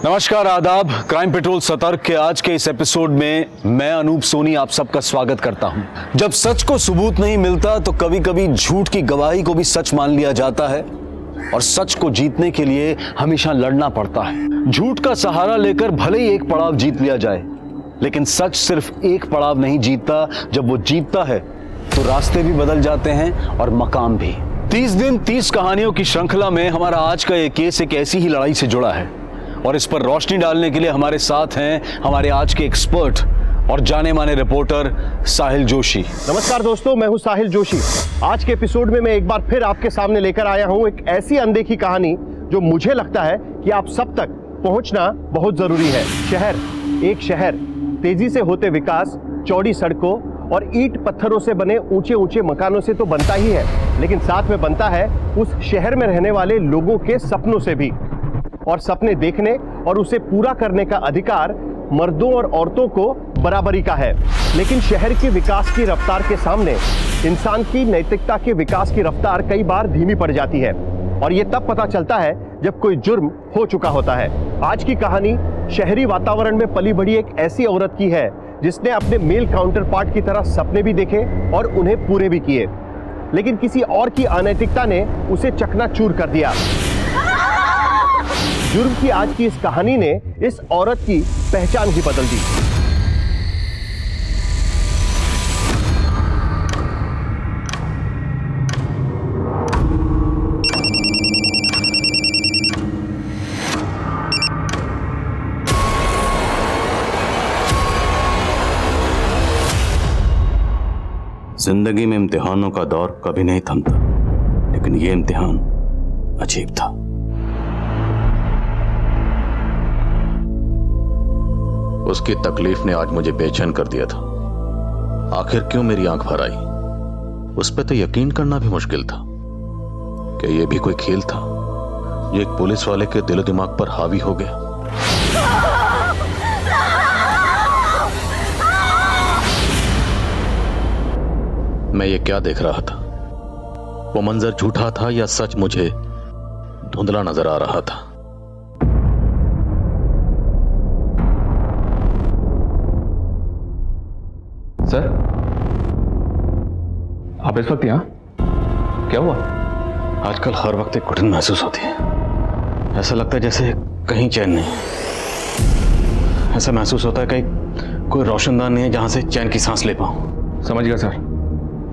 नमस्कार, आदाब। Crime petrol सतर्क के आज के इस एपिसोड में मैं अनूप सोनी आप सबका स्वागत करता हूं। जब सच को सबूत नहीं मिलता तो कभी कभी झूठ की गवाही को भी सच मान लिया जाता है और सच को जीतने के लिए हमेशा लड़ना पड़ता है। झूठ का सहारा लेकर भले ही एक पड़ाव जीत लिया जाए, लेकिन सच सिर्फ एक पड़ाव नहीं जीतता। जब वो जीतता है तो रास्ते भी बदल जाते हैं और मकाम भी। 30 दिन 30 कहानियों की श्रृंखला में हमारा आज का ये केस एक ऐसी ही लड़ाई से जुड़ा है और इस पर रोशनी डालने के लिए हमारे साथ हैं हमारे आज के एक्सपर्ट और जाने माने रिपोर्टर साहिल जोशी। नमस्कार दोस्तों, मैं हूं साहिल जोशी। आज के एपिसोड में मैं एक बार फिर आपके सामने लेकर आया हूं एक ऐसी अनदेखी कहानी जो मुझे लगता है कि आप सब तक पहुंचना बहुत जरूरी है। एक शहर तेजी से होते विकास, चौड़ी सड़कों और ईंट पत्थरों से बने ऊंचे ऊंचे मकानों से तो बनता ही है, लेकिन साथ में बनता है उस शहर में रहने वाले लोगों के सपनों से भी। और सपने देखने और उसे पूरा करने का अधिकार मर्दों और औरतों को बराबरी का है। लेकिन शहर के विकास की रफ्तार के सामने इंसान की नैतिकता के विकास की रफ्तार कई बार धीमी पड़ जाती है और ये तब पता चलता है जब कोई जुर्म हो चुका होता है। आज की कहानी शहरी वातावरण में पली बढ़ी एक ऐसी औरत की है जिसने अपने मेल काउंटर पार्ट की तरह सपने भी देखे और उन्हें पूरे भी किए, लेकिन किसी और की अनैतिकता ने उसे चकनाचूर कर दिया। जुर्म की आज की इस कहानी ने इस औरत की पहचान ही बदल दी। जिंदगी में इम्तिहानों का दौर कभी नहीं थमता, लेकिन यह इम्तिहान अजीब था। उसकी तकलीफ ने आज मुझे बेचैन कर दिया था। आखिर क्यों मेरी आंख भर आई, उस पर तो यकीन करना भी मुश्किल था कि यह भी कोई खेल था जो एक पुलिस वाले के दिलो दिमाग पर हावी हो गया। मैं ये क्या देख रहा था? वो मंजर झूठा था या सच मुझे धुंधला नजर आ रहा था? सर, आप इस वक्त यहाँ? क्या हुआ? आजकल हर वक्त एक घुटन महसूस होती है। ऐसा लगता है जैसे कहीं चैन नहीं। ऐसा महसूस होता है कहीं कोई रोशनदान नहीं है जहां से चैन की सांस ले पाऊं। समझ गया सर।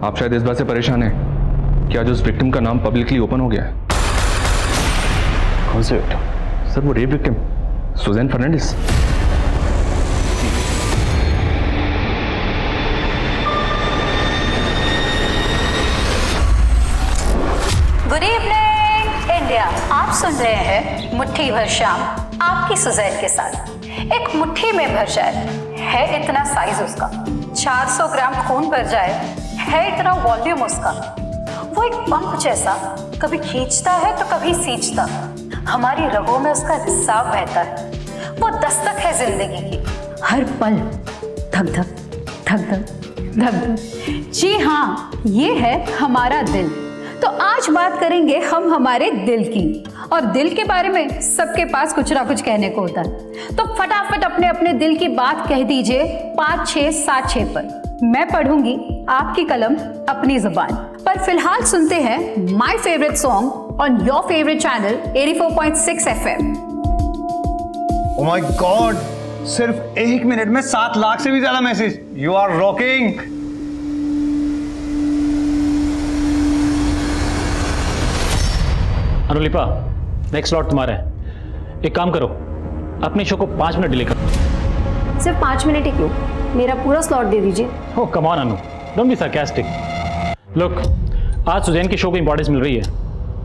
आप शायद इस बात से परेशान हैं कि आज उस विक्टिम का नाम पब्लिकली ओपन हो गया है। कौन से विक्टिम? सर, वो rape victim Suzanne Fernandes. Good evening India. आप सुन रहे हैं मुट्ठी भर शाम आपकी सुजैन के साथ। एक मुट्ठी में भर जाए है इतना साइज उसका, 400 ग्राम खून भर जाए है इतना वॉल्यूम उसका। वो एक पंप जैसा कभी खींचता है तो कभी सींचता। हमारी रगों में उसका रिसाव बहता है। वो दस्तक है जिंदगी की, हर पल धक धक धक धक धक धक। जी हाँ, ये है हमारा दिल। तो आज बात करेंगे हम हमारे दिल की, और दिल के बारे में सबके पास कुछ ना कुछ कहने को होता है। तो फटाफट अपने अपने दिल की बात कह दीजिए 5676 पर। मैं पढ़ूंगी आपकी कलम अपनी जुबान पर। फिलहाल सुनते हैं my favourite song on your favourite channel 84.6 FM। Oh my God, सिर्फ 1 मिनट में 7 लाख से भी ज्यादा message. You are rocking. Anulipa, next slot तुम्हारा है। एक काम करो, अपने शो को 5 मिनट डिले करो। सिर्फ 5 मिनट ही क्यों, मेरा पूरा स्लॉट दे दीजिए। Oh come on Anu, don't be sarcastic. Look, आज सुजैन के शो को इंपॉर्टेंस मिल रही है,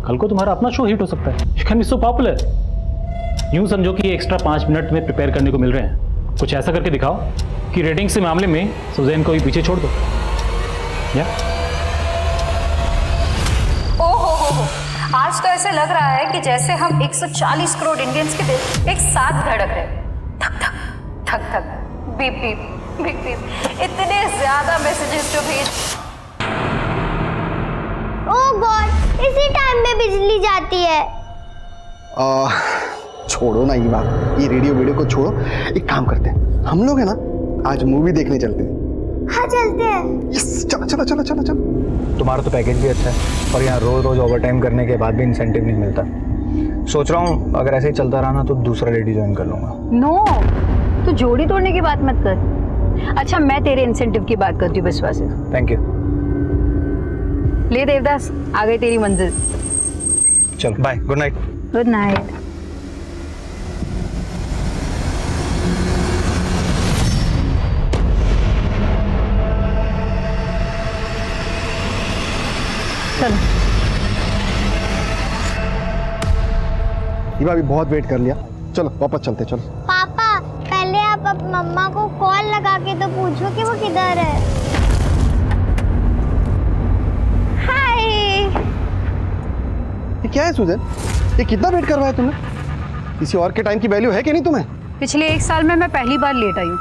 कल को तुम्हारा अपना शो हिट हो सकता है। You can be so popular. यूं समझो कि ये एक्स्ट्रा 5 मिनट में प्रिपेयर करने को मिल रहे हैं। कुछ ऐसा करके दिखाओ कि रेटिंग्स के मामले में सुजैन को ही पीछे छोड़ दो। या आज तो ऐसे लग रहा है कि जैसे हम 140 करोड़ इंडियंस के दिल एक साथ धड़क रहे। धक धक धक धक, बीप बीप बीप बीप। इतने ज्यादा मैसेजेस जो भेज। ओह गॉड, इसी टाइम में बिजली जाती है। छोड़ो ना ये बात, ये रेडियो वीडियो को छोड़ो। एक काम करते हैं, हम लोग है ना आज मूवी देखने चलते हैं। हाँ चलते हैं। यस, चलो चलो चलो चलो चलो। तुम्हारा तो पैकेज भी अच्छा है और यहाँ रोज रोज ओवर टाइम करने के बाद भी इंसेंटिव नहीं मिलता। सोच रहा हूँ अगर ऐसे ही चलता रहा ना तो दूसरा लेडी ज्वाइन कर लूंगा। नो, तू जोड़ी तोड़ने की बात मत कर। अच्छा, मैं तेरे इंसेंटिव की बात करती हूँ विश्वास से। Thank you. ले देवदास, आ गई तेरी मंजिल। चलो bye, good night. Good night. चलो। ये भाभी बहुत वेट कर लिया, चलो वापस चलते। चलो पापा, पहले आप अब मम्मा को कॉल लगा के तो पूछो कि वो किधर है। हाय। ये क्या है सुजन, ये कितना वेट करवाया तुमने? किसी और के टाइम की वैल्यू है कि नहीं तुम्हें? पिछले 1 साल में मैं पहली बार लेट आई हूँ।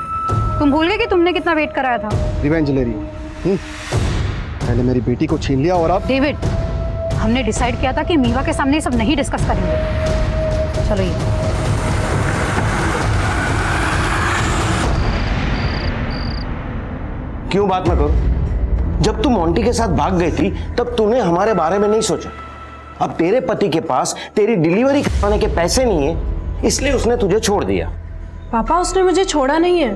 तुम भूल गए कि तुमने कितना वेट कराया था? रिवेंज ले रही हो। पहले मेरी बेटी को छीन लिया और अब डेविड, हमने डिसाइड किया था कि मीवा के सामने ये सब नहीं डिस्कस करेंगे। चलो ये क्यों बात ना करो? जब तू मोंटी के साथ भाग गई थी तब तूने हमारे बारे में नहीं सोचा। अब तेरे पति के पास तेरी डिलीवरी करवाने के पैसे नहीं है, इसलिए उसने तुझे छोड़ दिया। पापा, उसने मुझे छोड़ा नहीं है,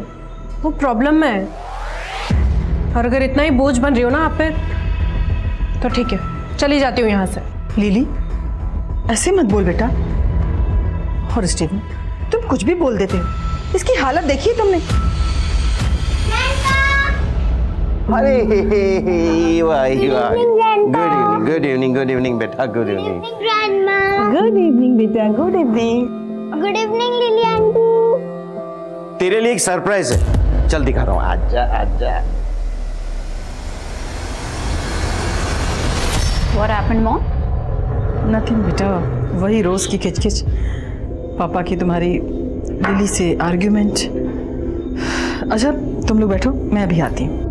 वो प्रॉब्लम में है। और अगर इतना ही बोझ बन रही हो ना आप पे तो ठीक है, चली जाती हूँ यहाँ से। लिली, ऐसे मत बोल बेटा। और स्टीवन, तुम कुछ भी बोल देते हो, इसकी हालत देखी तुमने? अरे गुड इवनिंग बेटा, गुड इवनिंग। गुड इवनिंग बेटा, good evening. Good evening lily aunty. तेरे लिए एक सरप्राइज है, चल दिखा रहा हूँ। आजा आजा। What happened, Mom? नथिंग बेटा, वही रोज की खिचखिच, पापा की तुम्हारी लिली से आर्ग्यूमेंट। अच्छा तुम लोग बैठो, मैं अभी आती हूँ।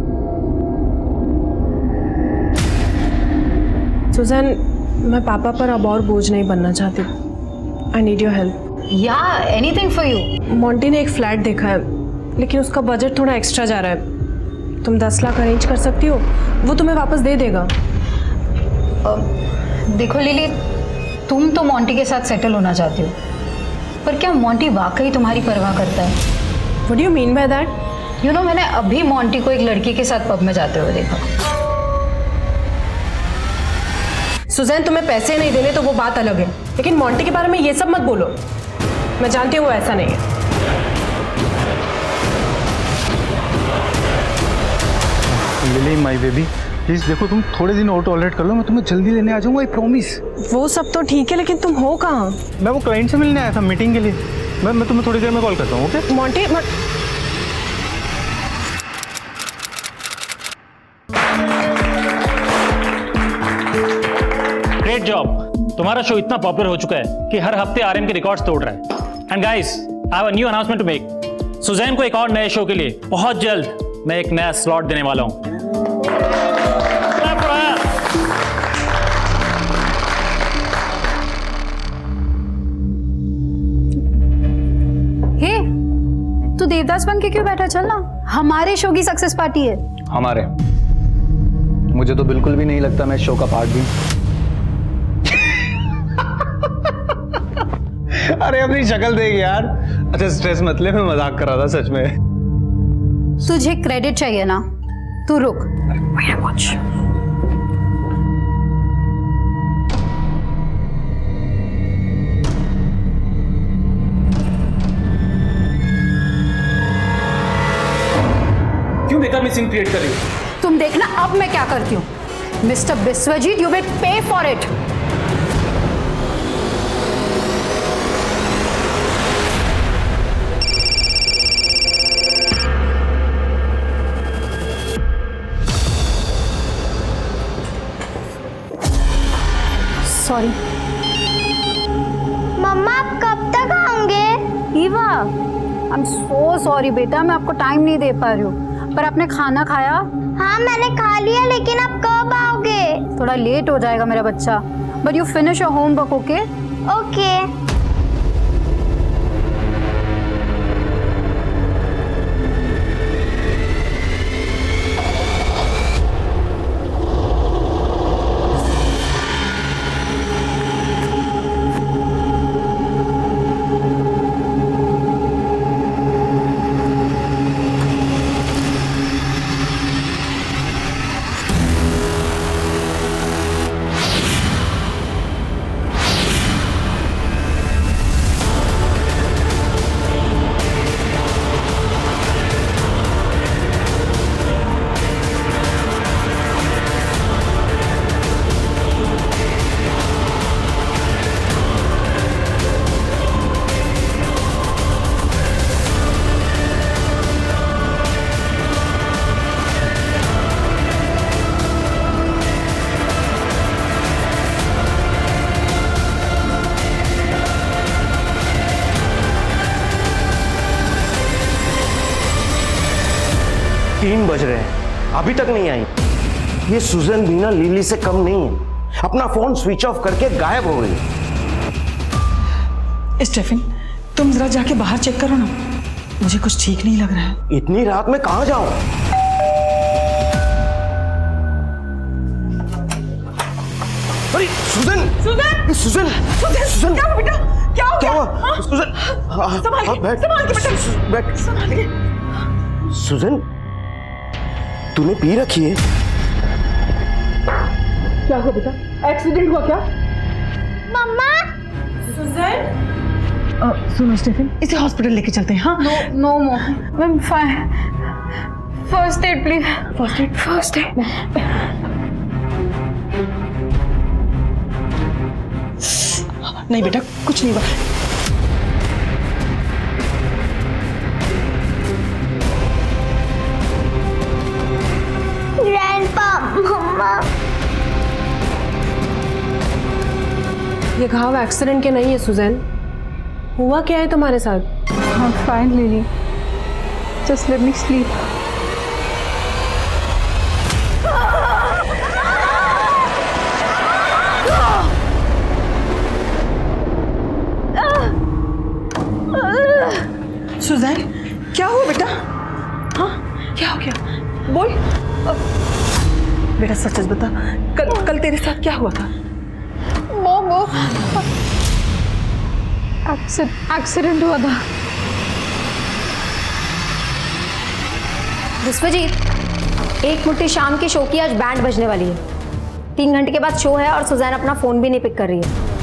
सुजैन, मैं पापा पर अब और बोझ नहीं बनना चाहती। I need your help. Yeah, anything for you. Monty ने एक फ्लैट देखा है, लेकिन उसका बजट थोड़ा एक्स्ट्रा जा रहा है। तुम 10 लाख अरेंज कर सकती हो, वो तुम्हें वापस दे देगा। देखो लिली, तुम तो मोंटी के साथ सेटल होना चाहती हो, पर क्या मोंटी वाकई तुम्हारी परवाह करता है? What do you mean by that? You know, मैंने अभी मोंटी को एक लड़की के साथ पब में जाते हुए देखा। सुजैन, तुम्हें पैसे नहीं देने तो वो बात अलग है, लेकिन मोंटी के बारे में ये सब मत बोलो। मैं जानती हूँ वो ऐसा नहीं है। लिली माय बेबी, प्लीज देखो, तुम थोड़े दिन और टॉलरेट कर लो, मैं तुम्हें जल्दी लेने आ जाऊंगा, आई प्रॉमिस। वो सब तो ठीक है, लेकिन तुम हो कहाँ? मैं वो क्लाइंट से मिलने आया था मीटिंग के लिए। मैं तुम्हें थोड़ी देर में कॉल करता हूँ, ओके? Monty great job. तुम्हारा शो इतना पॉपुलर हो चुका है कि हर हफ्ते आरएम के रिकॉर्ड्स तोड़ रहा है। And guys, I have a new announcement to make. Suzanne को एक और नए शो के लिए बहुत जल्द मैं एक नया स्लॉट देने वाला हूं। हे, तू देवदास बन के क्यों बैठा? चल ना, हमारे शो की सक्सेस पार्टी है। हमारे? मुझे तो बिल्कुल भी नहीं लगता मैं शो का पार्ट भी। अरे अपनी शक्ल देख यार। अच्छा स्ट्रेस मत ले, मैं मजाक कर रहा था सच में। तुझे क्रेडिट चाहिए ना, तू रुक। क्यों बेकार में सीन क्रिएट कर रही हो? तुम देखना अब मैं क्या करती हूँ। Mister Biswajit, you will pay for it. Sorry मम्मा, आप कब तक आओगे? Eva, I am so sorry बेटा, मैं आपको टाइम नहीं दे पा रही हूँ। पर आपने खाना खाया? हाँ मैंने खा लिया, लेकिन आप कब आओगे? थोड़ा लेट हो जाएगा मेरा बच्चा, but you finish your homework, okay? Okay. 3 बज रहे हैं, अभी तक नहीं आई। ये सुजन भी ना लिली से कम नहीं है, अपना फोन स्विच ऑफ करके गायब हो गई। स्टेफिन, तुम जरा जाके बाहर चेक करो ना, मुझे कुछ ठीक नहीं लग रहा है। इतनी रात में कहां जाऊं? अरे सुजन! सुजन! सुजन! सुजन! क्या हुआ बेटा? क्या हो क्या गया? हुआ? सुजन! संभाल के बैठ बेटा, बैठ। संभाल के। सुजन, तूने पी रखी है? क्या हुआ बेटा? एक्सीडेंट हुआ क्या? मम्मा सुजन, सुनो स्टेफिन, इसे हॉस्पिटल लेके चलते हैं। हाँ, no ma'am fine. First aid please. First aid. नहीं बेटा, कुछ नहीं हुआ। Grandpa, mama. ये घाव एक्सीडेंट के नहीं है सुजैन। हुआ क्या है तुम्हारे साथ? I'm fine, Lily. Just let me sleep. Suzanne, क्या हुआ बेटा? हाँ, क्या हो गया? बोल। बेटा सच बता, कल तेरे साथ क्या हुआ था? वो एक्सीडेंट हुआ था। विश्वजीत, एक मुट्ठी शाम की शो की आज बैंड बजने वाली है। 3 घंटे के बाद शो है और सुजैन अपना फोन भी नहीं पिक कर रही है।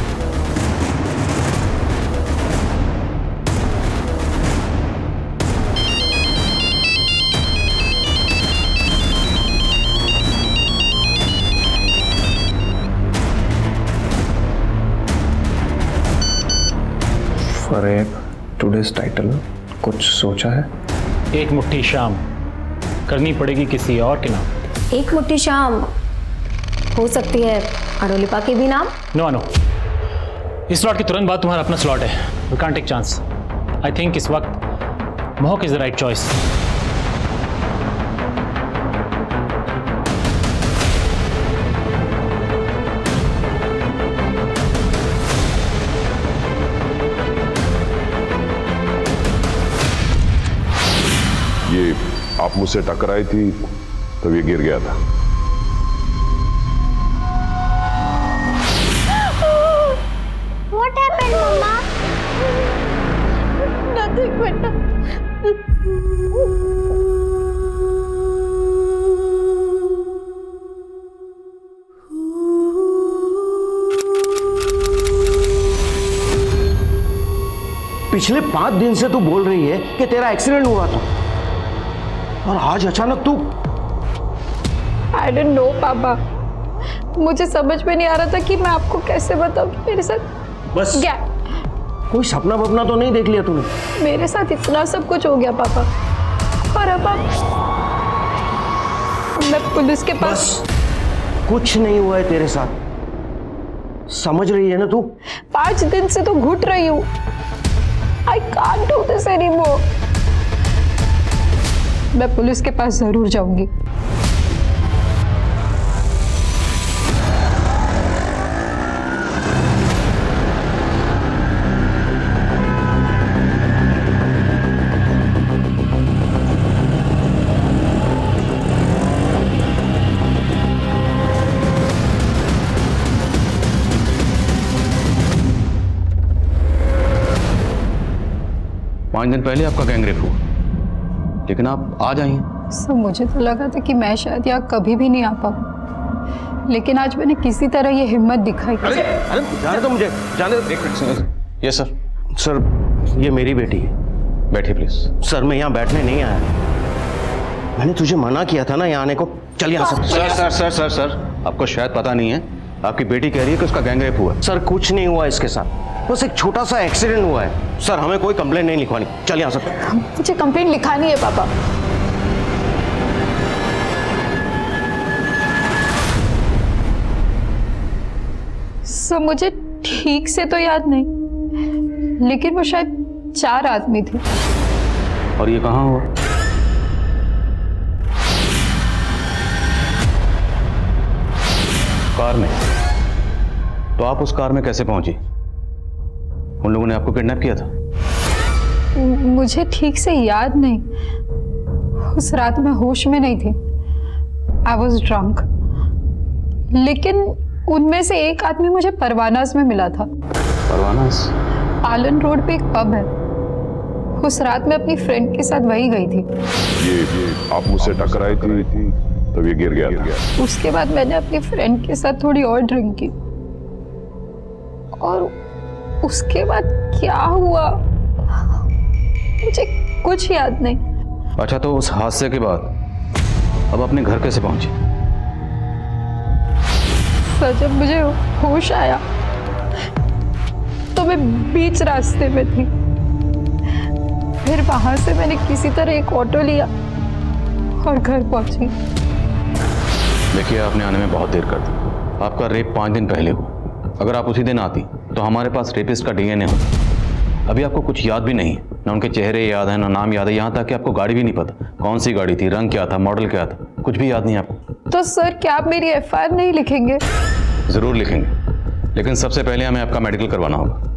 फरेब, टुडेज टाइटल कुछ सोचा है? एक मुट्ठी शाम करनी पड़ेगी किसी और के नाम। एक मुट्ठी शाम हो सकती है अनोलिपा के भी नाम। नो इस स्लॉट के तुरंत बाद तुम्हारा अपना स्लॉट है। We can't take chance. I think इस वक्त महक इज द राइट चॉइस। ये आप मुझसे टकराई थी तो ये गिर गया था। What happened, Mama? Nothing, बेटा। पिछले 5 दिन से तू बोल रही है कि तेरा एक्सीडेंट हुआ था और आज अचानक तू। I don't know, पापा। मुझे समझ में नहीं आ रहा था कि मैं आपको कैसे बताऊं कि मेरे साथ बस क्या। कोई सपना वपना तो नहीं देख लिया तूने? मेरे साथ इतना सब कुछ हो गया पापा, और अब मैं पुलिस के पास। कुछ नहीं हुआ है तेरे साथ, समझ रही है ना तू? 5 दिन से तो घुट रही हूँ। I can't do this anymore. मैं पुलिस के पास जरूर जाऊंगी। पांच दिन पहले आपका गैंगरेप हुआ, लेकिन आप आज आई हैं। सब मुझे तो लगा था कि मैं शायद यहाँ कभी भी नहीं आ पाऊँ, लेकिन आज मैंने किसी तरह ये हिम्मत दिखाई। अरे जाने दो मुझे, जाने दो। Yes sir. सर, ये मेरी बेटी है। बैठिए प्लीज। सर, मैं यहाँ बैठने नहीं आया, मैंने तुझे मना किया था ना यहाँ आने को। चल यहाँ से। Sir sir sir sir sir आपको शायद पता नहीं है, आपकी बेटी कह रही है कि उसका गैंगरेप हुआ। सर, कुछ नहीं हुआ इसके साथ, बस एक छोटा सा एक्सीडेंट हुआ है। सर, हमें कोई कंप्लेंट नहीं लिखवानी। चल यहाँ से। मुझे कंप्लेंट लिखानी है पापा। सर, मुझे ठीक से तो याद नहीं, लेकिन वो शायद 4 आदमी थे। और ये कहाँ हुआ? कार में? तो आप उस कार में कैसे पहुंची? उन लोगों ने आपको किडनैप किया था? मुझे ठीक से याद नहीं, उस रात मैं होश में नहीं थी। I was drunk. लेकिन उनमें से एक आदमी मुझे परवानास में मिला था। परवानास? आलन रोड पे एक पब है, उस रात मैं अपनी फ्रेंड के साथ वहीं गई थी। ये आप मुझसे टकराई थी तब ये गिर गया था। उसके बाद मैंने अपनी फ्रेंड के साथ थोड़ी और ड्रिंक की, और उसके बाद क्या हुआ मुझे कुछ याद नहीं। अच्छा, तो उस हादसे के बाद अब अपने घर कैसे पहुंची? सर, जब मुझे होश आया तो मैं बीच रास्ते में थी। फिर वहां से मैंने किसी तरह एक ऑटो लिया और घर पहुंची। देखिए, आपने आने में बहुत देर कर दी। आपका रेप 5 दिन पहले हुआ। अगर आप उसी दिन आती तो हमारे पास रेपिस्ट का डीएनए होता। अभी आपको कुछ याद भी नहीं है, ना उनके चेहरे याद है, ना नाम याद है, यहाँ तक कि आपको गाड़ी भी नहीं पता कौन सी गाड़ी थी, रंग क्या था, मॉडल क्या था, कुछ भी याद नहीं आपको। तो सर, क्या आप मेरी एफआईआर नहीं लिखेंगे? जरूर लिखेंगे, लेकिन सबसे पहले हमें आपका मेडिकल करवाना होगा।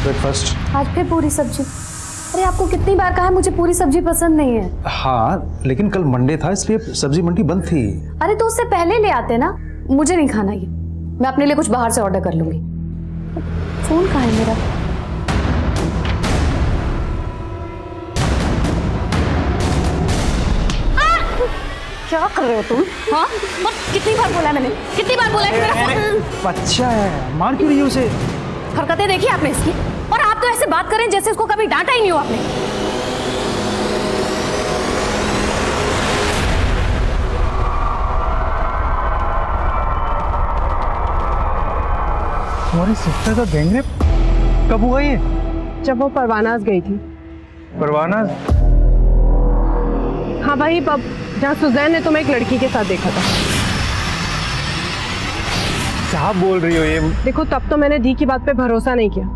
ब्रेकफास्ट। आज फिर पूरी सब्जी? अरे आपको कितनी बार कहा है मुझे पूरी सब्जी पसंद नहीं है। हाँ, लेकिन कल मंडे था इसलिए सब्जी मंडी बंद थी। अरे तो उससे पहले ले आते ना। मुझे नहीं खाना ये, मैं अपने लिए कुछ बाहर से ऑर्डर कर लूंगी। फोन कहाँ है मेरा? क्या कर रहे हो तुम? हाँ, कितनी बार बोला मैंने, कितनी बार बोला है मेरा फोन? बच्चा है, मार क्यों रही है उसे? हरकतें देखी आपने इसकी, और आप तो ऐसे बात करें जैसे उसको कभी डांटा ही नहीं हो आपने। तुम्हारी सिस्टर का गैंगरेप कब हुआ ये? जब वो परवानास गई थी। परवाना? हाँ, वही पब जहाँ सुजैन ने तुम्हें एक लड़की के साथ देखा था। क्या बोल रही हो ये? देखो, तब तो मैंने दी की बात पे भरोसा नहीं किया,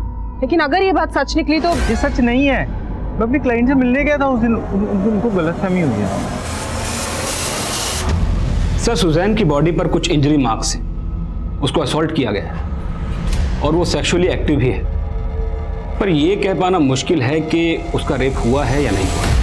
लेकिन अगर ये बात सच निकली तो। ये सच नहीं है। मैं अपनी क्लाइंट से मिलने गया था उस दिन, उनको गलतफहमी हो गया। सर, सुजैन की बॉडी पर कुछ इंजरी मार्क्स हैं। उसको असॉल्ट किया गया है और वो सेक्सुअली एक्टिव भी है, पर यह कह पाना मुश्किल है कि उसका रेप हुआ है या नहीं हुआ।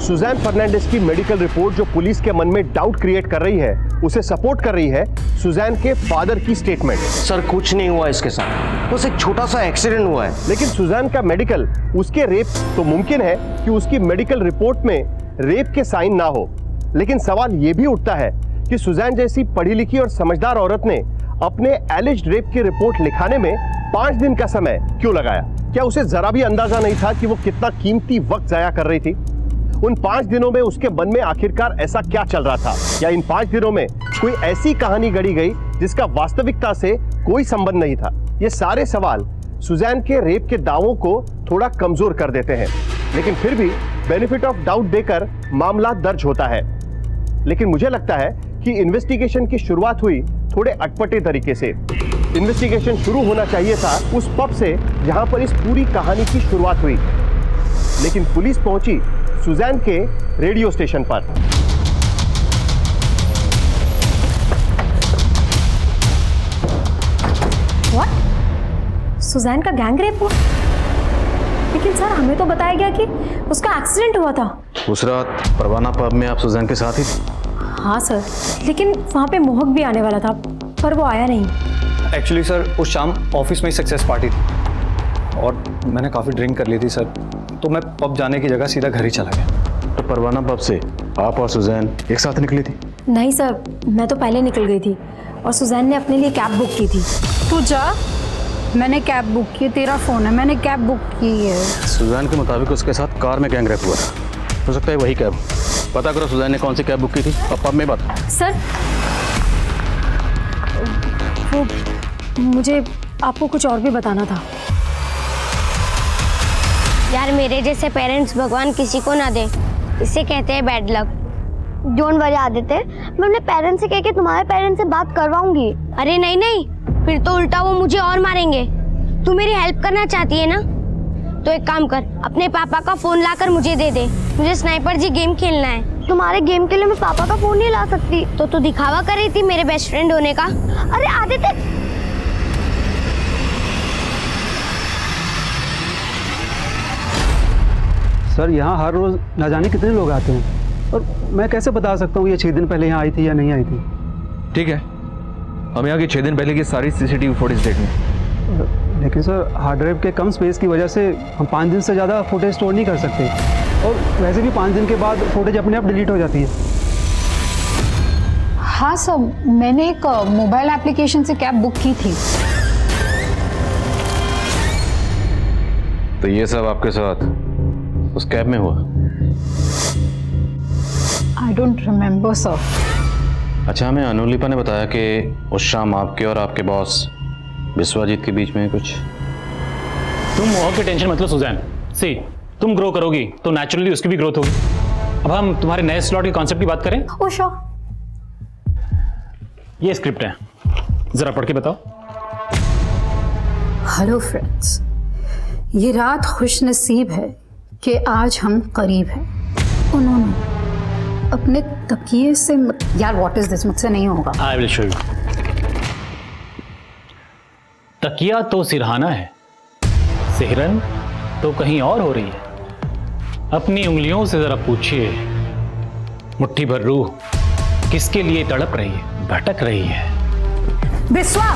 सुजैन फर्नांडिस की मेडिकल रिपोर्ट जो पुलिस के मन में डाउट क्रिएट कर रही है, उसे सपोर्ट कर रही है सुजैन के फादर की स्टेटमेंट। सर, कुछ नहीं हुआ इसके साथ, बस एक छोटा सा एक्सीडेंट हुआ है। लेकिन सुजैन का मेडिकल, उसके रेप तो मुमकिन है कि उसकी मेडिकल रिपोर्ट में रेप के साइन ना हो, लेकिन सवाल यह भी उठता है कि सुजैन जैसी पढ़ी लिखी और समझदार औरत ने अपने एलिज्ड रेप की रिपोर्ट लिखाने में 5 दिन का समय क्यों लगाया? क्या उसे जरा भी अंदाजा नहीं था कि वो कितना कीमती वक्त जाया कर रही थी? उन 5 दिनों में उसके मन में आखिरकार ऐसा क्या चल रहा था? या इन 5 दिनों में कोई ऐसी कहानी गढ़ी गई जिसका वास्तविकता से कोई संबंध नहीं था? ये सारे सवाल सुजैन के रेप के दावों को थोड़ा कमजोर कर देते हैं, लेकिन फिर भी बेनिफिट ऑफ डाउट देकर मामला दर्ज होता है। लेकिन मुझे लगता है कि इन्वेस्टिगेशन की शुरुआत हुई थोड़े अटपटे तरीके से। इन्वेस्टिगेशन शुरू होना चाहिए था उस पब से जहां पर इस पूरी कहानी की शुरुआत हुई, लेकिन पुलिस पहुंची सुजैन के रेडियो स्टेशन पर। व्हाट? सुजैन का गैंग रेप हुआ? लेकिन सर, हमें तो बताया गया कि उसका एक्सीडेंट हुआ था। उस रात परवाना पब में आप सुजैन के साथ ही थे? हाँ सर, लेकिन वहाँ पे मोहक भी आने वाला था, पर वो आया नहीं। एक्चुअली सर, उस शाम ऑफिस में ही सक्सेस पार्टी थी और मैंने काफ़ी ड्रिंक कर ली थी सर, तो मैं पब जाने की जगह सीधा घर ही चला गया। तो परवाना पब से आप और सुजैन एक साथ निकली थी? नहीं सर, मैं तो पहले निकल गई थी और सुजैन ने अपने लिए कैब बुक की थी। तू जा, मैंने कैब बुक की, तेरा फोन है, मैंने कैब बुक की है। सुजैन के मुताबिक उसके साथ कार में गैंग रेप हुआ था, हो सकता है वही कैब। पता करो सुजैन ने कौन सी कैब बुक की थी और पब में बात। सर, वो मुझे आपको कुछ और भी बताना था। यार मेरे जैसे पेरेंट्स भगवान किसी को ना दे, इसे कहते हैं bad luck. Don't worry Aditya, मैं अपने पेरेंट्स से कह के तुम्हारे पेरेंट्स से बात करवाऊंगी। अरे नहीं नहीं, फिर तो उल्टा वो मुझे और मारेंगे। तू मेरी हेल्प करना चाहती है ना, तो एक काम कर, अपने पापा का फोन लाकर मुझे दे दे। मुझे स्नाइपर जी गेम खेलना है। तुम्हारे गेम के लिए मैं पापा का फोन नहीं ला सकती। तो तू दिखावा कर रही थी मेरे बेस्ट फ्रेंड होने का। अरे आदित्य, सर यहाँ हर रोज न जाने कितने लोग आते हैं, और मैं कैसे बता सकता हूँ ये 6 दिन पहले यहाँ आई थी या नहीं आई थी। ठीक है, हम यहाँ की 6 दिन पहले की सारी CCTV फुटेज देख लें। लेकिन सर हार्ड ड्राइव के कम स्पेस की वजह से हम 5 दिन से ज़्यादा फुटेज स्टोर नहीं कर सकते, और वैसे भी 5 दिन के बाद फुटेज अपने आप डिलीट हो जाती है। हाँ सर, मैंने एक मोबाइल एप्लीकेशन से कैब बुक की थी। तो ये सब आपके साथ उस कैब में हुआ? I don't remember sir. अच्छा, हमें अनुलिपा ने बताया कि उस शाम आपके और आपके बॉस विश्वजीत के बीच में कुछ। तुम मोह की टेंशन मत लो सुजैन। सी, तुम ग्रो करोगी तो नेचुरली उसकी भी ग्रोथ होगी। अब हम तुम्हारे नए स्लॉट के कॉन्सेप्ट की बात करें। ओ श्योर। ये स्क्रिप्ट है, जरा पढ़ के बताओ। हेलो फ्रेंड्स, ये रात खुश नसीब है कि आज हम करीब हैं। उन्होंने अपने तकिए से यार व्हाट इज दिस, मुझसे नहीं होगा। I will show you. तकिया तो सिरहाना है, सिहरन तो कहीं और हो रही है। अपनी उंगलियों से जरा पूछिए, मुट्ठी भर रूह किसके लिए तड़प रही है, भटक रही है। बिस्वा,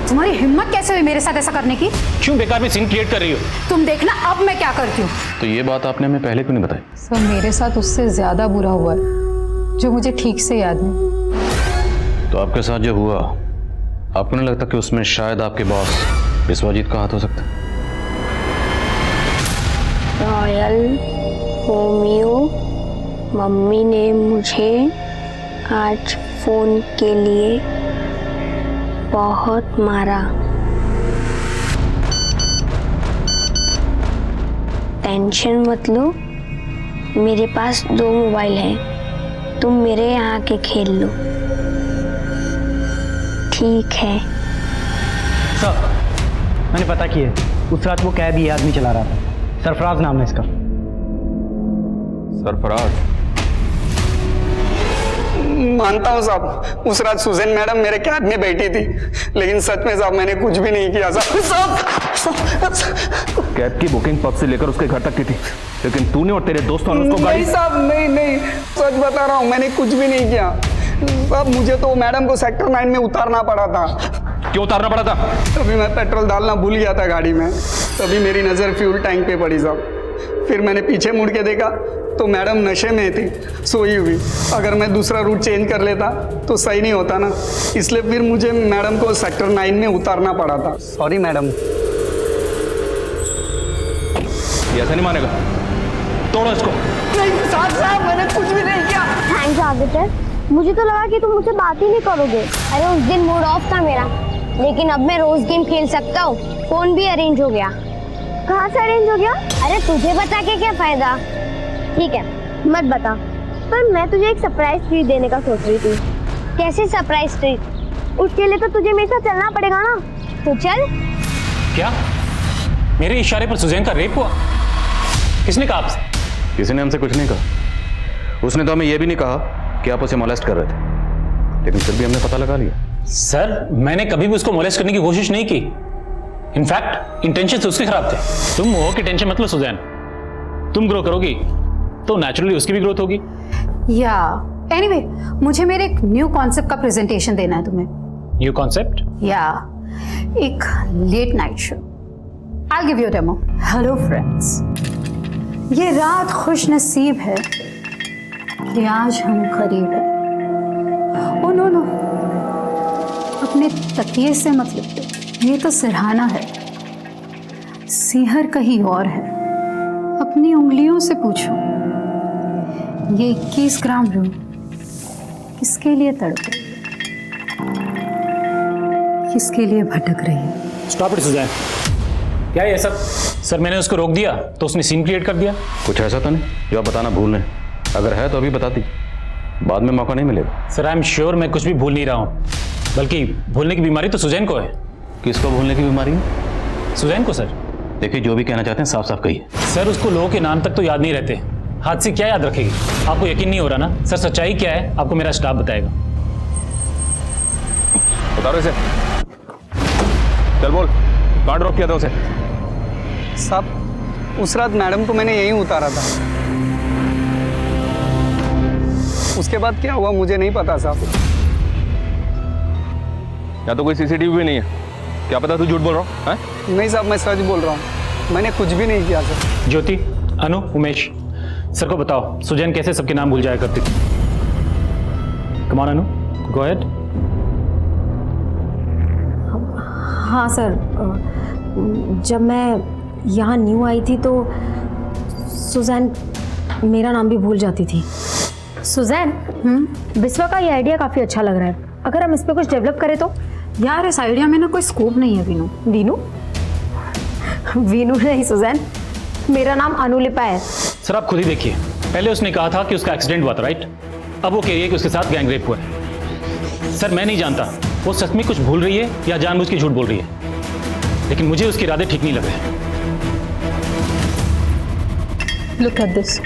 तुम्हारी हिम्मत कैसे हुई मेरे साथ ऐसा करने की? क्यों बेकार में सीन क्रिएट कर रही हो? तुम देखना अब मैं क्या करती हूँ। तो ये बात आपने हमें पहले क्यों नहीं बताई? सर मेरे साथ उससे ज्यादा बुरा हुआ है, जो मुझे ठीक से याद नहीं। तो आपके साथ जो हुआ, आपको नहीं लगता कि उसमें शायद आपके बॉस विश्वजीत का हाथ हो सकता है? रॉयल होम्यो, मम्मी ने मुझे आज फोन के लिए बहुत मारा। टेंशन मत लो, मेरे पास 2 मोबाइल हैं, तुम मेरे यहाँ के खेल लो, ठीक है? सर मैंने पता किया, उस रात वो कैब ये आदमी चला रहा था, सरफराज नाम है इसका। सरफराज? मानता हूँ साहब, उस रात सुजैन मैडम मेरे कैब में बैठी थी, लेकिन सच में साहब मैंने कुछ भी नहीं किया साहब। कैब की बुकिंग पब से लेकर उसके घर तक की थी, लेकिन तूने और तेरे दोस्तों ने उसको गाड़ी। नहीं साहब, नहीं, सच बता रहा हूँ, मैंने कुछ भी नहीं किया साहब। मुझे तो मैडम को सेक्टर 9 में उतारना पड़ा था। क्यों उतारना पड़ा था? तभी मैं पेट्रोल डालना भूल गया था गाड़ी में, तभी मेरी नज़र फ्यूल टैंक पे पड़ी साहब। फिर मैंने पीछे मुड़ के देखा तो मैडम नशे में थी, सोई हुई। अगर मैं दूसरा रूट चेंज कर लेता तो सही नहीं होता ना, इसलिए फिर मुझे मैडम को सेक्टर 9 में उतारना पड़ा था। Sorry madam. ऐसा नहीं मानेगा, तोड़ो इसको। नहीं साहब, मैंने कुछ भी नहीं किया। थैंक्स आदित्य, मुझे तो लगा कि तुम मुझसे बात ही नहीं करोगे। अरे उस दिन मूड ऑफ था मेरा, लेकिन अब मैं रोज गेम खेल सकता हूँ। फोन भी अरेंज हो गया। कहाँ से अरेंज हो गया? अरे तुझे बता के क्या फायदा। ठीक है, मत बता, पर मैं तुझे एक सरप्राइज ट्रीट देने का सोच रही थी। कैसी सरप्राइज ट्रीट? उसके लिए तो तुझे मेरे साथ चलना पड़ेगा ना, तो चल। क्या मेरे इशारे पर सुजैन का रेप हुआ? किसने कहा आपसे? किसी ने हमसे कुछ नहीं कहा। उसने तो हमें यह भी नहीं कहा कि आप उसे मोलेस्ट कर रहे थे, लेकिन फिर भी हमने पता लगा लिया। सर मैंने कभी भी उसको मोलेस्ट करने की कोशिश नहीं की। इनफैक्ट इंटेंशन से उसके खराब थे। तुम मोह की टेंशन मत लो सुजैन, तुम ग्रो करोगी तो नेचुरली उसकी भी ग्रोथ होगी। या एनीवे, मुझे मेरे एक न्यू कॉन्सेप्ट का प्रेजेंटेशन देना है तुम्हें। New concept? या एक late night show. I give you demo. Hello friends, ये रात खुश नसीब है कि आज हम करीब हैं। ओ नो, अपने तकिए से मत लिपटो, ये तो सिरहाना है, सीहर कहीं और है। अपनी उंगलियों से पूछो, ये 21 ग्राम रूह किसके लिए तड़पे? किसके लिए भटक रही है? Stop it Suzanne. क्या है ये सब? सर मैंने उसको रोक दिया तो उसने सीन क्रिएट कर दिया। कुछ ऐसा तो नहीं जो आप बताना भूल रहे हैं? अगर है तो अभी बताती, बाद में मौका नहीं मिलेगा। सर आई एम श्योर मैं कुछ भी भूल नहीं रहा हूँ, बल्कि भूलने की बीमारी तो सुजैन को है। किसको भूलने की बीमारी है? सुजैन को सर। देखिए जो भी कहना चाहते हैं साफ साफ कहिए। सर उसको लोगों के नाम तक तो याद नहीं रहते, हाथ से क्या याद रखेगी? आपको यकीन नहीं हो रहा ना? सर सच्चाई क्या है आपको मेरा स्टाफ बताएगा। बता रहे इसे। चल बोल, कहाँ ड्रॉप किया था उसे? साहब उस रात मैडम को मैंने यहीं उतारा था, उसके बाद क्या हुआ मुझे नहीं पता साहब। या तो कोई सीसीटीवी भी नहीं है, क्या पता तू झूठ बोल रहा है? नहीं साहब मैं सच बोल रहा हूँ, मैंने कुछ भी नहीं किया सर। ज्योति, अनु, उमेश, सर को बताओ सुजैन कैसे सबके नाम भूल जाया करती थी। कम ऑन अनु, गो अहेड। हाँ सर, जब मैं यहाँ न्यू आई थी तो सुजैन मेरा नाम भी भूल जाती थी। सुजैन, बिस्वा का ये आइडिया काफ़ी अच्छा लग रहा है, अगर हम इस पर कुछ डेवलप करें तो? यार इस आइडिया में ना कोई स्कोप नहीं है वीनू। वीनू? वीनू नहीं सुजैन, मेरा नाम अनुलिपा है। सर आप खुद ही देखिए, पहले उसने कहा था कि उसका एक्सीडेंट हुआ था, राइट? अब वो कह रही है कि उसके साथ गैंग रेप हुआ है। सर मैं नहीं जानता वो सच में कुछ भूल रही है या जानबूझ के झूठ बोल रही है, लेकिन मुझे उसके इरादे ठीक नहीं लग रहे। लुक एट दिस,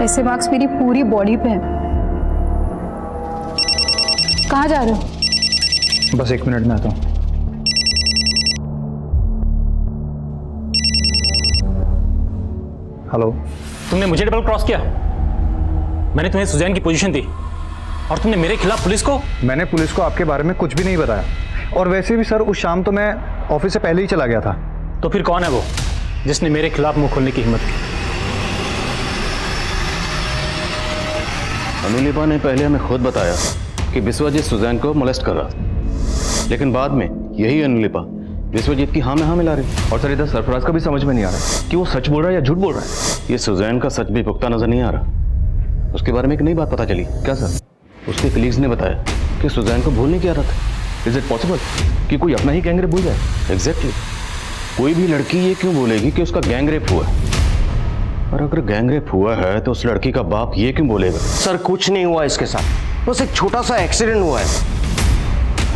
ऐसे मार्क्स मेरी पूरी बॉडी पे हैं। कहाँ जा रहे हो? बस 1 मिनट में आता हूँ। हेलो। तुमने मुझे डबल क्रॉस किया, मैंने तुम्हें सुजैन की पोजीशन दी और तुमने मेरे खिलाफ पुलिस को। मैंने पुलिस को आपके बारे में कुछ भी नहीं बताया, और वैसे भी सर उस शाम तो मैं ऑफिस से पहले ही चला गया था। तो फिर कौन है वो जिसने मेरे खिलाफ मुंह खोलने की हिम्मत की? अनुलिपा ने पहले हमें खुद बताया कि विश्वजीत सुजैन को मोलेस्ट कर रहा था, लेकिन बाद में यही अनुलिपा विश्वजीत की हाँ में हाँ मिला रही। और सर इधर सरफराज का भी समझ में नहीं आ रहा कि वो सच बोल रहा है या झूठ बोल रहा है। ये सुजैन का सच भी पुख्ता नजर नहीं आ रहा। उसके बारे में एक नई बात पता चली। क्या सर? उसके कलीग्स ने बताया कि सुजैन को भूलने की आदत है। इज इट पॉसिबल कि कोई अपना ही गैंग रेप भूल जाए? एग्जैक्टली। कोई भी लड़की ये क्यों बोलेगी कि उसका गैंग रेप हुआ है? और अगर गैंग रेप हुआ है तो उस लड़की का बाप ये क्यों बोलेगा? सर कुछ नहीं हुआ इसके साथ, बस एक छोटा सा एक्सीडेंट हुआ है।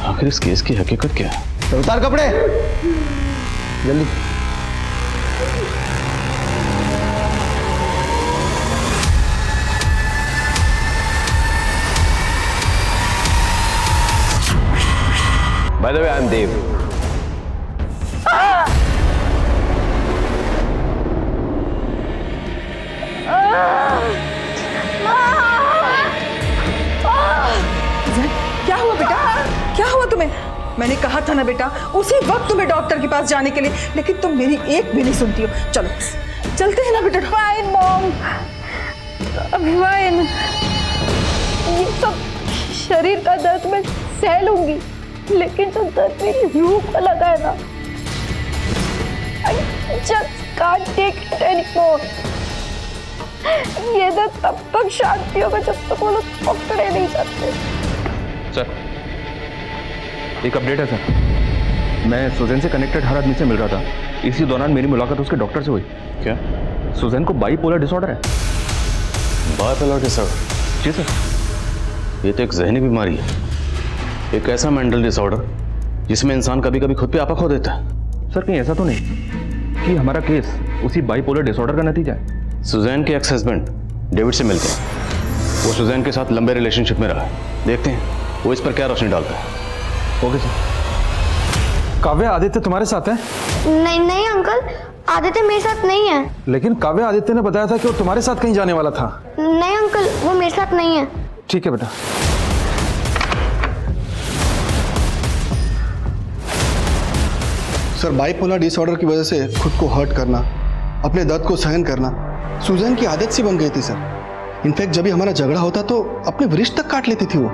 आखिर इस केस की हकीकत क्या है? उतार कपड़े जल्दी। By the way, I'm Dev. क्या हुआ बेटा? क्या हुआ तुम्हें? मैंने कहा था ना बेटा उसी वक्त तुम्हें डॉक्टर के पास जाने के लिए, लेकिन तुम मेरी एक भी नहीं सुनती हो। चलो चलते हैं ना बेटा। Fine mom, fine. ये सब शरीर का दर्द मैं सह लूंगी, लेकिन जो दर्द मेरी रूह को लगा है ना, I just can't take it anymore. ये दर्द तब तक शांति होगा जब तक वो लोग पकड़े नहीं जाते। सर एक अपडेट है सर, मैं सुजैन से कनेक्टेड हर आदमी से मिल रहा था, इसी दौरान मेरी मुलाकात उसके डॉक्टर से हुई। क्या सुजैन को बाइपोलर डिसऑर्डर है? Bipolar disorder? जी सर। ये तो एक जहनी बीमारी है, एक ऐसा मेंटल डिसऑर्डर जिसमें इंसान कभी कभी खुद पे आपा खो देता है। सर कहीं ऐसा तो नहीं कि हमारा केस उसी बाइपोलर डिसऑर्डर का नतीजा है? सुजैन के एक्स हस्बैंड डेविड से मिलते हैं, वो सुजैन के साथ लंबे रिलेशनशिप में रहा है, देखते हैं वो इस पर क्या रोशनी डालता है। Okay sir. काव्या आदित्य तुम्हारे साथ है? नहीं नहीं अंकल, आदित्य मेरे साथ नहीं है। लेकिन काव्या आदित्य ने बताया था कि वो तुम्हारे साथ कहीं जाने वाला था। नहीं अंकल, वो मेरे साथ नहीं है। ठीक है बेटा। सर बाइपोलर डिसऑर्डर की वजह से खुद को हर्ट करना, अपने दर्द को सहन करना सुजैन की आदत सी बन गई थी सर। इनफैक्ट जब भी हमारा झगड़ा होता तो अपने वृष्ट तक काट लेती थी वो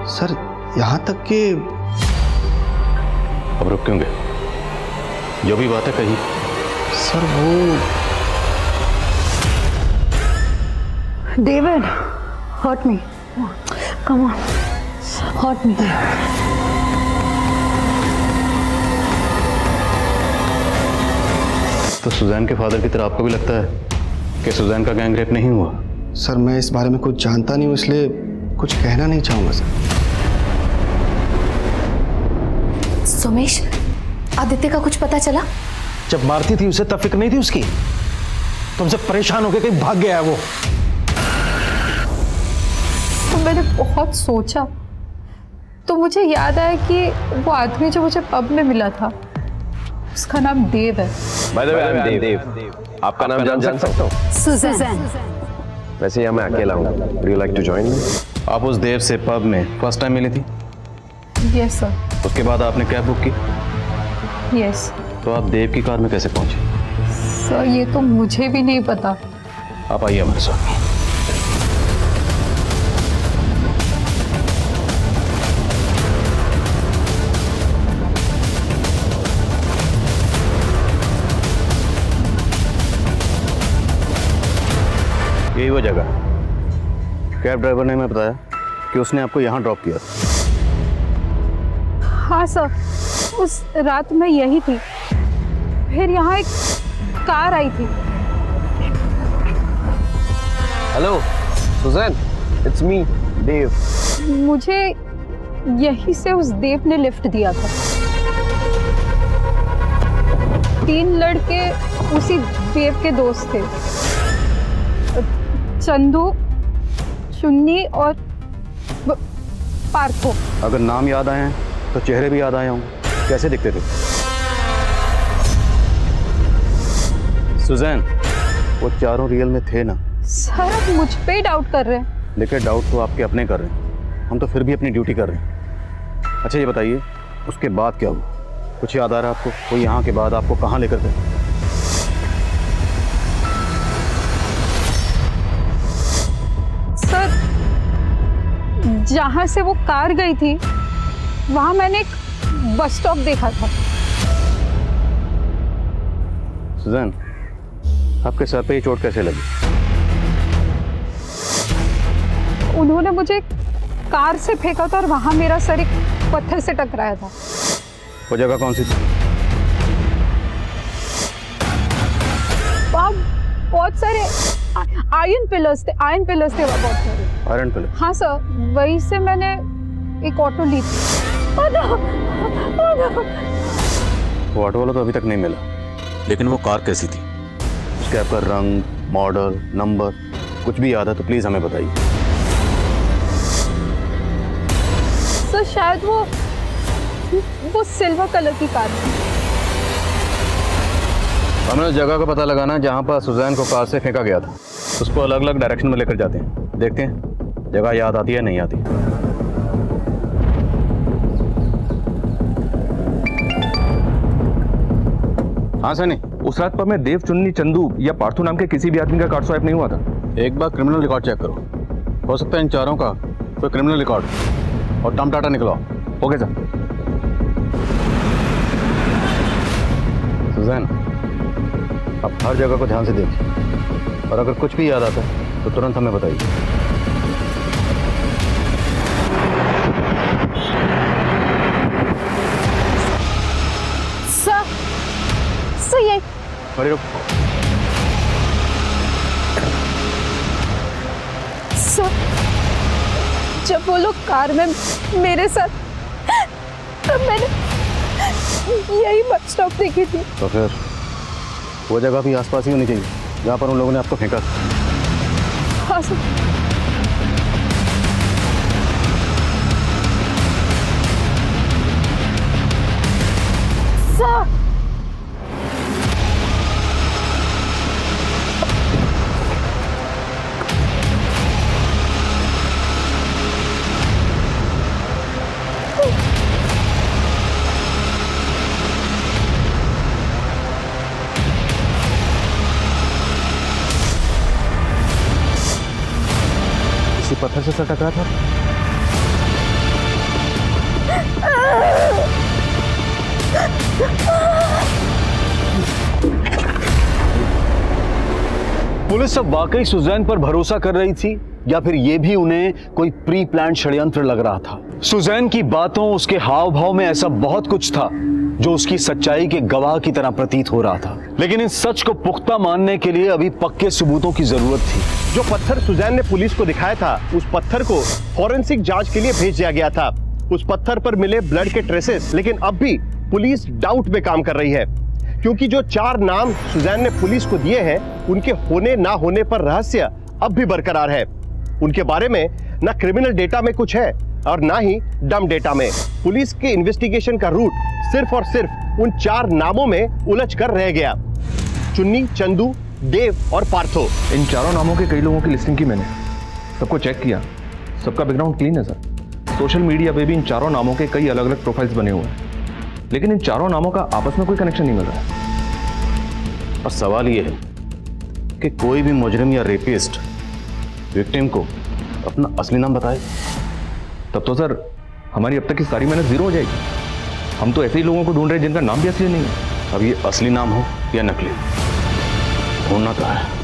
सर, यहाँ तक कि। अब रुक क्यों गए? जो भी बातें कही सर वो David, hurt me. Come on, hurt me. तो सुजैन के फादर की तरह आपको भी लगता है कि सुजैन का गैंग रेप नहीं हुआ? सर मैं इस बारे में कुछ जानता नहीं हूँ, इसलिए कुछ कहना नहीं चाहूँगा सर। सुमेश, आदित्य का कुछ पता चला? जब मारती थी उसे तब फिक्र नहीं थी उसकी? तुमसे परेशान होकर कहीं भाग गया है वो। तो मैंने बहुत सोचा तो मुझे याद आया कि वो आदमी जो मुझे पब में मिला था उसका नाम देव है। By the way I am Dev. आपका नाम जान सकता हूँ? सुजैन। वैसे यहाँ मैं अकेला हूँ। Would you like to join me? आप उस देव से पब में फर्स्ट टाइम मिली थी? Yes sir. उसके बाद आपने कैब बुक की? यस। तो आप देव की कार में कैसे पहुंचे? सर ये तो मुझे भी नहीं पता। आप आइए हमारे साथ। यही वो जगह। कैब ड्राइवर ने हमें बताया कि उसने आपको यहाँ ड्रॉप किया। हाँ सर, उस रात मैं यही थी। फिर यहाँ एक कार आई थी। हेलो सुजैन, इट्स मी देव। मुझे यहीं से उस देव ने लिफ्ट दिया था। 3 लड़के उसी देव के दोस्त थे, चंदू, चुन्नी और पार्थो। अगर नाम याद आए हैं तो चेहरे भी याद आए होंगे। कैसे दिखते थे? सुजैन, वो चारों रियल में थे ना? सर आप मुझ पे ही डाउट कर रहे हैं। देखिए, डाउट तो आपके अपने कर रहे हैं, हम तो फिर भी अपनी ड्यूटी कर रहे हैं। अच्छा ये बताइए, उसके बाद क्या हुआ? कुछ याद आ रहा है आपको? कोई यहाँ के बाद आपको कहाँ लेकर गए? सर जहाँ से वो कार गई थी वहाँ मैंने एक बस स्टॉप देखा था। सुजैन, आपके सर पे ये चोट कैसे लगी? उन्होंने मुझे कार से फेंका था और वहाँ मेरा सर एक पत्थर से टकराया था। वो जगह कौन सी थी? वहाँ बहुत सारे आयरन पिलर्स थे वहाँ बहुत सारे। Iron pillar? हाँ सर, वहीं से मैंने एक ऑटो ली थी। वो ऑटो वाला तो अभी तक नहीं मिला, लेकिन वो कार कैसी थी? उसके आपका रंग, मॉडल, नंबर कुछ भी याद है तो प्लीज हमें बताइए। सर शायद वो सिल्वर कलर की कार थी। हमें उस जगह का पता लगाना है जहाँ पर सुजैन को कार से फेंका गया था। उसको अलग अलग डायरेक्शन में लेकर जाते हैं, देखते हैं जगह याद आती है नहीं आती। हाँ सनी, उस रात पर मैं देव, चुन्नी, चंदू या पार्थू नाम के किसी भी आदमी का कार्ड स्वाइप नहीं हुआ था। एक बार क्रिमिनल रिकॉर्ड चेक करो, हो सकता है इन चारों का कोई क्रिमिनल रिकॉर्ड और टर्म डाटा निकलवाओ। Okay sir. सुजैन, आप हर जगह को ध्यान से देखिए और अगर कुछ भी याद आता है तो तुरंत हमें बताइए। सर ये अरे रुक। सर जब वो लोग कार में मेरे साथ, तब मैंने यही बस स्टॉप देखी थी। तो फिर वो जगह भी आसपास ही होनी चाहिए जहाँ पर उन लोगों ने आपको फेंका। हाँ सर। सर पत्थर से सर टकरा था। पुलिस अब वाकई सुजैन पर भरोसा कर रही थी या फिर ये भी उन्हें कोई प्री प्लान षड्यंत्र लग रहा था। सुजैन की बातों, उसके हाव भाव में ऐसा बहुत कुछ था जो उसकी सच्चाई के गवाह की तरह प्रतीत हो रहा था, लेकिन इस सच को पुख्ता मानने के लिए अभी पक्के सबूतों की जरूरत थी। जो पत्थर सुजैन ने पुलिस को दिखाया था, उस पत्थर को फॉरेंसिक जांच के लिए भेज दिया गया था। उस पत्थर पर मिले ब्लड के ट्रेसेस, लेकिन अब भी पुलिस डाउट में काम कर रही है, क्योंकि जो 4 नाम सुजैन ने पुलिस को दिए हैं, उनके होने ना होने पर रहस्य अब भी बरकरार है। उनके बारे में ना क्रिमिनल डेटा में कुछ है और ना ही डम डेटा में। पुलिस के इन्वेस्टिगेशन का रूट सिर्फ और सिर्फ उन 4 नामों में उलझ कर रह गया, चुन्नी, चंदू, देव और पार्थो। इन चारों नामों के कई लोगों की लिस्टिंग की मैंने, सबको चेक किया, सबका बैकग्राउंड क्लीन है सर। सोशल मीडिया पे भी इन चारों नामों के कई अलग अलग प्रोफाइल्स बने हुए हैं, लेकिन इन चारों नामों का आपस में कोई कनेक्शन नहीं मिल रहा है। और सवाल यह है कि कोई भी मुजरिम या रेपिस्ट विक्टिम को अपना असली नाम बताए, तब तो सर हमारी अब तक की सारी मेहनत जीरो हो जाएगी। हम तो ऐसे ही लोगों को ढूंढ रहे हैं जिनका नाम भी असली नहीं है। अब ये असली नाम हो या नकली, ढूंढना तो है।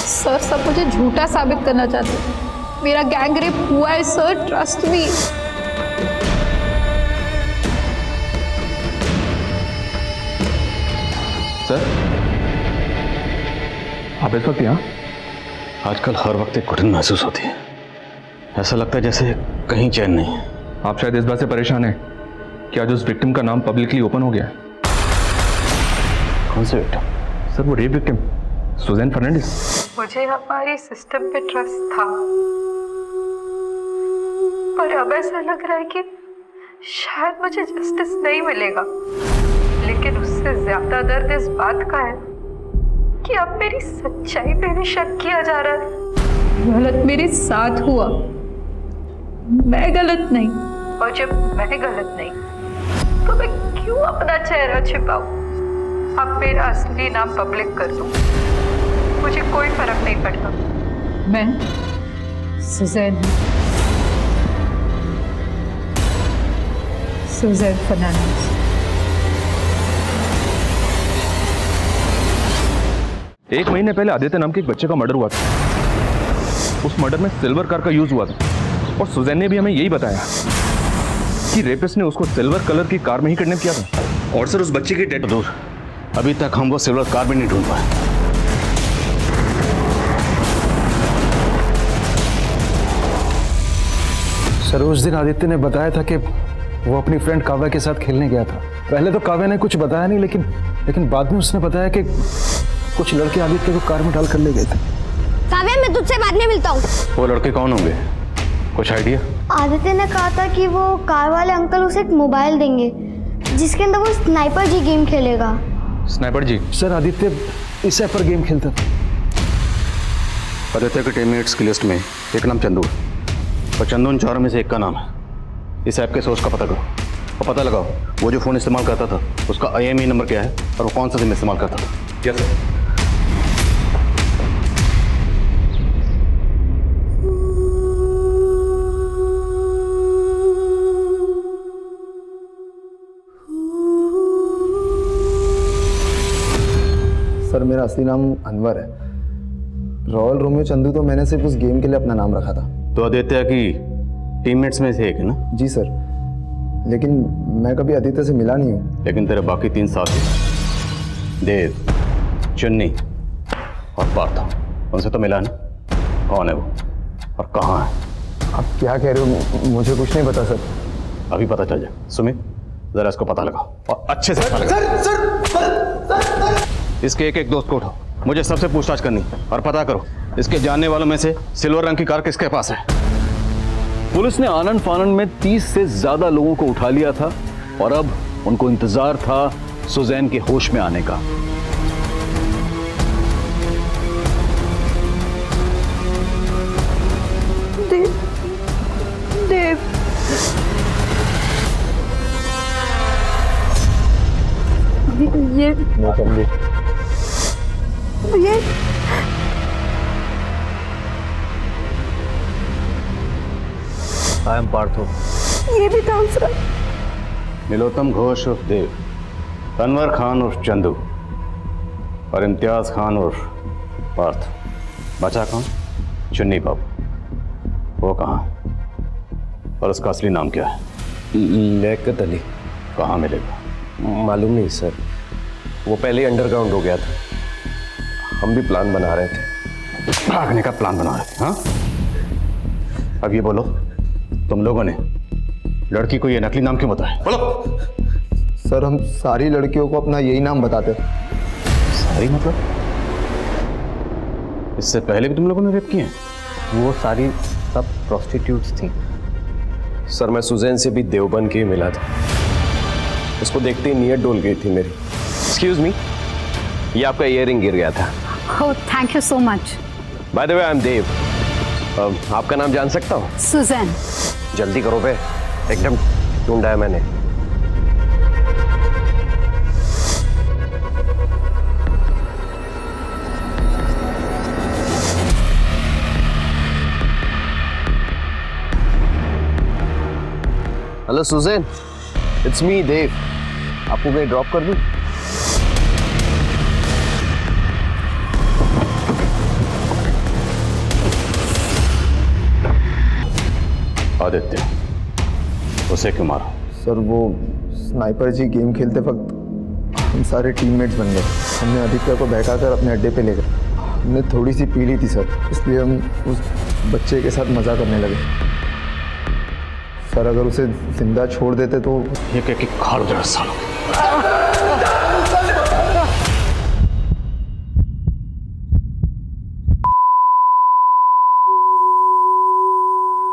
सर सब मुझे झूठा साबित करना चाहते हैं। मेरा गैंग रेप हुआ है सर, ट्रस्ट मी। सर आप इस वक्त यहाँ? आजकल हर वक्त एक घुटन महसूस होती है, ऐसा लगता है जैसे कहीं चैन नहीं है। आप शायद इस बात से परेशान हैं कि आज उस विक्टिम का नाम पब्लिकली ओपन हो गया है। कौन से विक्टिम? सर वो रेप विक्टिम सुजैन फर्नांडिस। मुझे हमारी सिस्टम पे ट्रस्ट था, पर अब ऐसा लग रहा है कि शायद मुझे जस्टिस नहीं मिलेगा। लेकिन उससे ज्यादा दर्द इस बात का है कि अब मेरी सच्चाई पे भी शक किया जा रहा है। गलत मेरे साथ हुआ, मैं गलत नहीं, और जब मैं गलत नहीं तो मैं क्यों अपना चेहरा छिपाऊं? अब मेरा असली नाम पब्लिक कर दूं, मुझे कोई फर्क नहीं पड़ता। मैं सुजैन हूं, सुजैन फर्नांडिस। एक महीने पहले आदित्य नाम के एक बच्चे का मर्डर हुआ था। उस मर्डर में सिल्वर कार का यूज हुआ था, और सुजैन ने भी हमें यही बताया कि रेपिस्ट ने उसको सिल्वर कलर की कार में ही किडनैप किया था। और सर उस बच्चे की डेड दूर, अभी तक हम वो सिल्वर कार भी नहीं ढूंढ पाए। सर उस दिन आदित्य ने बताया था कि वो अपनी फ्रेंड काव्या के साथ खेलने गया था। पहले तो काव्या ने कुछ बताया नहीं, लेकिन बाद में उसने बताया कि कुछ लड़के आदित्य को कार में डाल कर ले गए थे। काव्या मैं तुझसे बाद में मिलता हूँ। वो लड़के कौन होंगे, कुछ आइडिया? आदित्य ने कहा था कि वो कार वाले अंकल उसे एक मोबाइल देंगे जिसके अंदर वो स्नाइपर जी गेम खेलेगा। स्नाइपर जी? सर आदित्य इस ऐप पर गेम खेलता था। आदित्य के टीममेट्स की लिस्ट में एक नाम चंदू है, और चंदू उन चारों में से एक का नाम है। इस ऐप के सोर्स का पता करो और पता लगाओ वो जो फ़ोन इस्तेमाल करता था उसका IMEI नंबर क्या है और वो कौन सा सिम इस्तेमाल करता था। क्या सर? सर मेरा असली नाम अनवर है। रॉयल रोमियो चंदू तो मैंने सिर्फ उस गेम के लिए अपना नाम रखा था। तो आदित्य की टीममेट्स में से एक है ना? जी सर, लेकिन मैं कभी आदित्य से मिला नहीं हूँ। लेकिन तेरे बाकी 3 साथी देव, चुन्नी और पार्थ, उनसे तो मिला ना? कौन है वो और कहाँ है? आप क्या कह रहे हो? मुझे कुछ नहीं पता सर। अभी पता चल जाए। सुमित जरा इसको पता लगाओ और अच्छे से पता लगाओ। इसके एक दोस्त को उठाओ, मुझे सबसे पूछताछ करनी और पता करो इसके जानने वालों में से सिल्वर रंग की कार किसके पास है। पुलिस ने आनन फानन में 30 से ज्यादा लोगों को उठा लिया था और अब उनको इंतजार था सुजैन के होश में आने का। देव ये ये आई एम पार्थो। ये भी था उसका। नीलोत्तम घोष उर्फ देव, अनवर खान उर्फ चंदू और इम्तियाज खान उर्फ पार्थ। बचा कौन? चुन्नी बाबू। वो कहाँ और उसका असली नाम क्या है? लियाकत अली। कहाँ मिलेगा? मालूम नहीं सर, वो पहले अंडरग्राउंड हो गया था। हम भी प्लान बना रहे थे। भागने का प्लान बना रहे थे? हाँ, अब ये बोलो, तुम लोगों ने लड़की को ये नकली नाम क्यों बताया? बोलो। सर हम सारी लड़कियों को अपना यही नाम बताते। सारी मतलब? इससे पहले भी तुम लोगों ने रेप किए? वो सारी सब प्रोस्टिट्यूट्स थी। सर मैं सुजैन से भी देवबंद के ही मिला था। उसको देखते ही नीयत डोल गई थी मेरी। एक्सक्यूज मी, ये आपका इयररिंग गिर गया था। Oh, thank you so much. By the way I am Dev. आपका नाम जान सकता हूँ? सुजैन। जल्दी करो बे, एकदम ढूंढा है मैंने। हेलो सुजैन, इट्स मी देव। आपको मैं ड्रॉप कर दूं? आदित्य, उसे क्यों मारा? सर वो स्नाइपर जी गेम खेलते वक्त हम सारे टीममेट्स बन गए। हमने आदित्य को बहकाकर अपने अड्डे पे ले गए। हमने थोड़ी सी पी ली थी सर, इसलिए हम उस बच्चे के साथ मजा करने लगे। सर अगर उसे जिंदा छोड़ देते तो ये कह के खाड़ उधर सालों।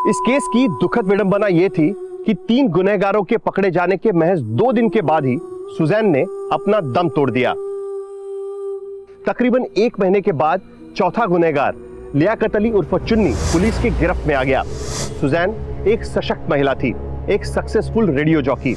इस केस की दुखद विडंबना यह थी कि 3 गुनहगारों के पकड़े जाने के महज 2 दिन के बाद ही सुजैन ने अपना दम तोड़ दिया। तकरीबन 1 महीने के बाद चौथा गुनहगार लियाकत अली उर्फ चुन्नी पुलिस की गिरफ्त में आ गया। सुजैन एक सशक्त महिला थी, एक सक्सेसफुल रेडियो जॉकी।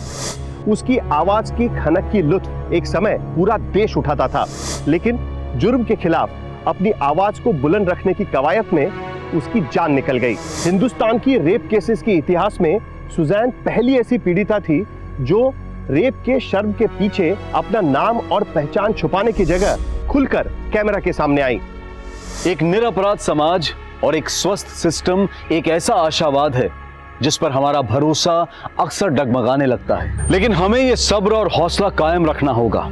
उसकी आवाज की खनक की लुत्फ एक समय पूरा देश उठाता था, लेकिन जुर्म के खिलाफ अपनी आवाज को बुलंद रखने की कवायद में उसकी जान निकल गई। हिंदुस्तान की रेप केसेस के इतिहास में सुजैन पहली ऐसी पीड़िता थी जो रेप के शर्म के पीछे अपना नाम और पहचान छुपाने की जगह खुलकर कैमरा के सामने आई। एक निरपराध समाज और एक स्वस्थ सिस्टम एक ऐसा आशावाद है जिस पर हमारा भरोसा अक्सर डगमगाने लगता है, लेकिन हमें यह सब्र और हौसला कायम रखना होगा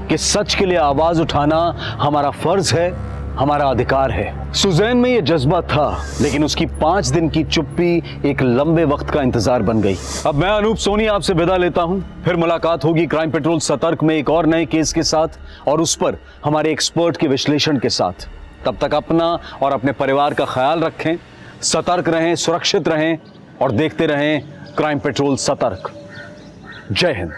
कि सच के लिए आवाज उठाना हमारा फर्ज है, हमारा अधिकार है। सुजैन में यह जज्बा था, लेकिन उसकी 5 दिन की चुप्पी एक लंबे वक्त का इंतजार बन गई। अब मैं अनूप सोनी आपसे विदा लेता हूं। फिर मुलाकात होगी क्राइम पेट्रोल सतर्क में एक और नए केस के साथ और उस पर हमारे एक्सपर्ट के विश्लेषण के साथ। तब तक अपना और अपने परिवार का ख्याल रखें, सतर्क रहें, सुरक्षित रहें और देखते रहें क्राइम पेट्रोल सतर्क। जय हिंद।